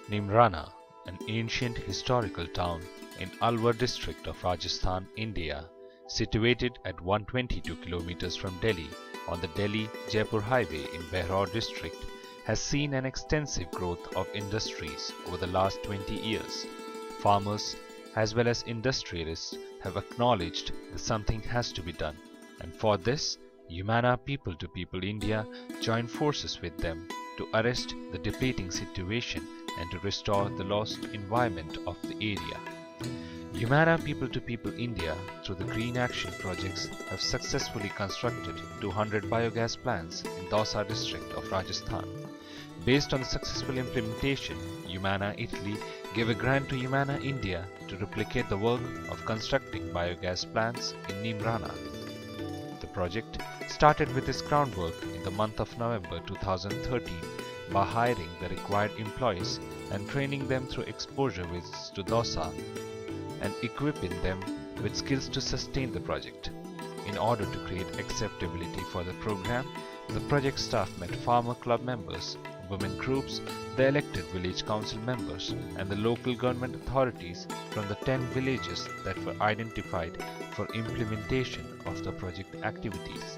Neemrana, an ancient historical town in Alwar district of Rajasthan, India, situated at 122 kilometers from Delhi on the Delhi-Jaipur highway in Behror district, has seen an extensive growth of industries over the last 20 years. Farmers as well as industrialists have acknowledged that something has to be done, and for this, HUMANA People to People India joined forces with them to arrest the depleting situation and to restore the lost environment of the area. HUMANA People to People India, through the Green Action projects, have successfully constructed 200 biogas plants in Dausa district of Rajasthan. Based on the successful implementation, HUMANA Italy gave a grant to HUMANA India to replicate the work of constructing biogas plants in Neemrana. The project started with its groundwork in the month of November 2013 by hiring the required employees and training them through exposure visits to Dausa and equipping them with skills to sustain the project. In order to create acceptability for the program, the project staff met farmer club members, women groups, the elected village council members, and the local government authorities from the 10 villages that were identified for implementation of the project activities.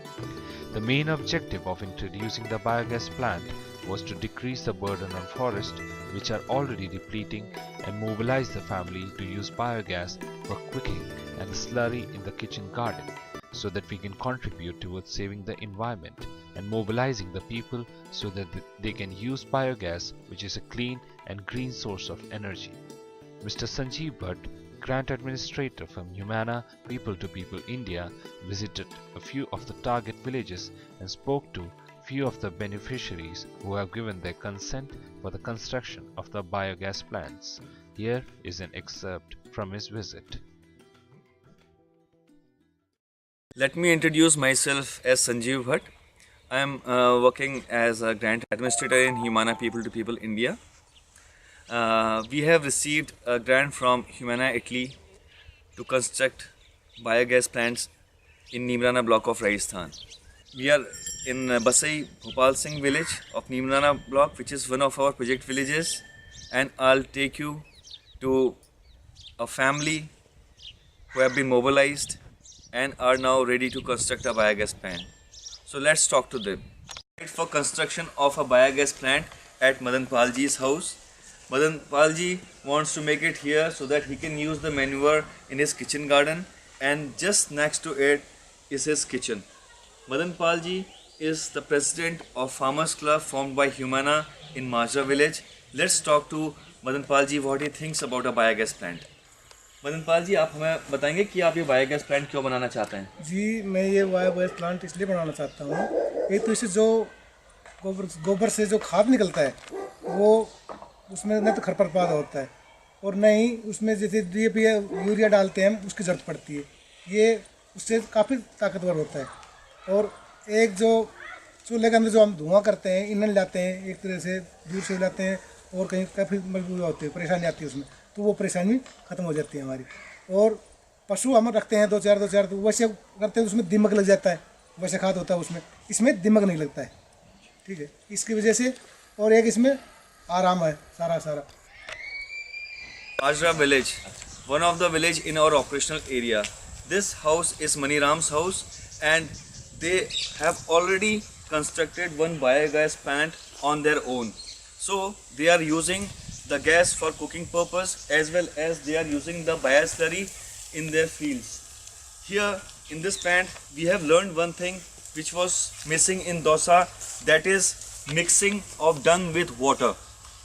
The main objective of introducing the biogas plant was to decrease the burden on forests which are already depleting and mobilize the family to use biogas for cooking and the slurry in the kitchen garden, so that we can contribute towards saving the environment and mobilizing the people so that they can use biogas, which is a clean and green source of energy. Mr. Sanjeev Bhatt, Grant Administrator from HUMANA People to People India, visited a few of the target villages and spoke to few of the beneficiaries who have given their consent for the construction of the biogas plants. Here is an excerpt from his visit. Let me introduce myself as Sanjeev Bhatt. I am working as a grant administrator in HUMANA People to People India. We have received a grant from HUMANA Italy to construct biogas plants in Neemrana block of Rajasthan. We are in Basai Bhopal Singh village of Neemrana block, which is one of our project villages, and I'll take you to a family who have been mobilized and are now ready to construct a biogas plant. So let's talk to them. For construction of a biogas plant at Madan Palji's house. Madan Palji wants to make it here so that he can use the manure in his kitchen garden, and just next to it is his kitchen. Madan Palji is the president of Farmers Club formed by HUMANA in Majra village. Let's talk to Madan Palji what he thinks about a biogas plant. Madan Pal ji, आप हमें बताएंगे कि आप ये biogas plant क्यों बनाना चाहते हैं? जी, मैं ये बायोगैस प्लांट इसलिए बनाना चाहता हूँ, एक तो इससे जो गोबर से जो खाद निकलता है वो उसमें न तो खरपतवार होता है और न ही उसमें जैसे डीएपी यूरिया डालते हैं उसकी ज़रूरत पड़ती है। ये उससे काफ़ी ताकतवर होता है। और एक जो चूल्हे के अंदर जो हम धुआं करते हैं, ईंधन लाते हैं, एक तरह से दूर से लाते हैं और कहीं काफ़ी मजबूरी होती है, परेशानी आती है उसमें, तो वो परेशानी ख़त्म हो जाती है हमारी। और पशु हम रखते हैं दो चार तो वैसे करते हैं, उसमें दिमक लग जाता है, वैसे खाद होता है उसमें, इसमें दिमक नहीं लगता है। ठीक है, इसकी वजह से और एक इसमें आराम है सारा। Majra village, one of the village in our operational area. This house is Maniram's house, and they have already constructed one biogas plant on their own. So they are using the gas for cooking purpose as well as they are using the bioslurry in their fields. Here in this plant we have learned one thing which was missing in Dausa, that is mixing of dung with water.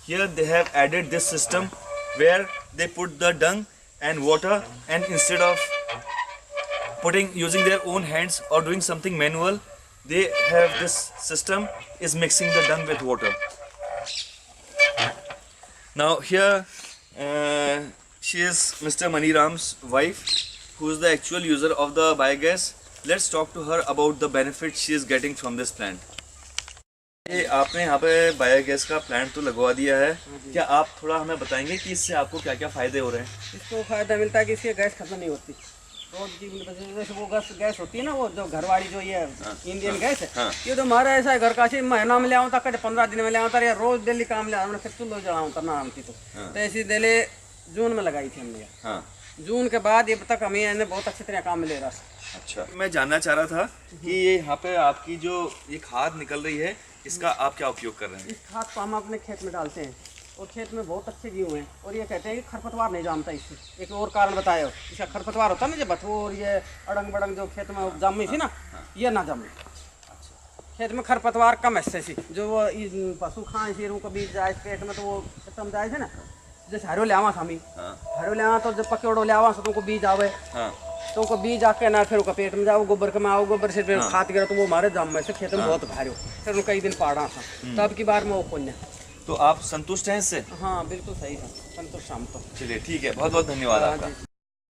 Here they have added this system where they put the dung and water, and instead of using their own hands or doing something manual, they have this system is mixing the dung with water. Now here she is Mr. Maniram's wife, who is the actual user of the biogas. Let's talk to her about the benefits she is getting from this plant. ये आपने यहाँ पे biogas का plant तो लगवा दिया है, क्या आप थोड़ा हमें बताएंगे कि इससे आपको क्या क्या फ़ायदे हो रहे हैं? इसको फ़ायदा मिलता है कि इसकी गैस खत्म नहीं होती। रोज की जैसे वो गैस होती है ना, वो जो घर वाली जो ये इंडियन गैस है, ये तो हमारा ऐसा है घर का महीना में ले आऊँ तक 15 दिन में ले आता या रोज डेली काम ले आऊँ, फिर चूल्हो जलाऊँ करना आमती तो ऐसी डेली जून में लगाई थी हमने। जून के बाद ये तक हमें बहुत अच्छी तरह काम मिले रहा। अच्छा, मैं जानना चाह रहा था कि ये यहाँ पे आपकी जो ये खाद निकल रही है, इसका आप क्या उपयोग कर रहे हैं? इस खाद को हम अपने खेत में डालते हैं और खेत में बहुत अच्छे गेहूँ हैं, और ये कहते हैं कि खरपतवार नहीं जमता इससे। एक और कारण बताया, इसका खरपतवार होता है ना, जो बथुआ और ये अड़ंग बड़ंग जो खेत में जमी थी ना, ये ना जमे। खेत में खरपतवार कम ऐसे सी जो वो पशु खाए शेरों को बीज जाए पेट में, तो वो खत्म जाए थे ना। जैसे हरो ले आवा हमी, हरो ले आवा तो जब पकड़ो ले आवा तो तुमको बीज आवे, तो उनको बीज आके ना फिर उनका पेट में जाओ, गोबर के में आओ, गोबर से फिर खाद गिरा तो वो हमारे जम में से खेत में बहुत भारी हो, फिर उनको कई दिन पाड़ा था, तब की बार में वो पुण्य। तो आप संतुष्ट हैं इससे? हाँ बिल्कुल सही था, संतुष्ट हम तो। चलिए ठीक है, बहुत बहुत धन्यवाद आपका।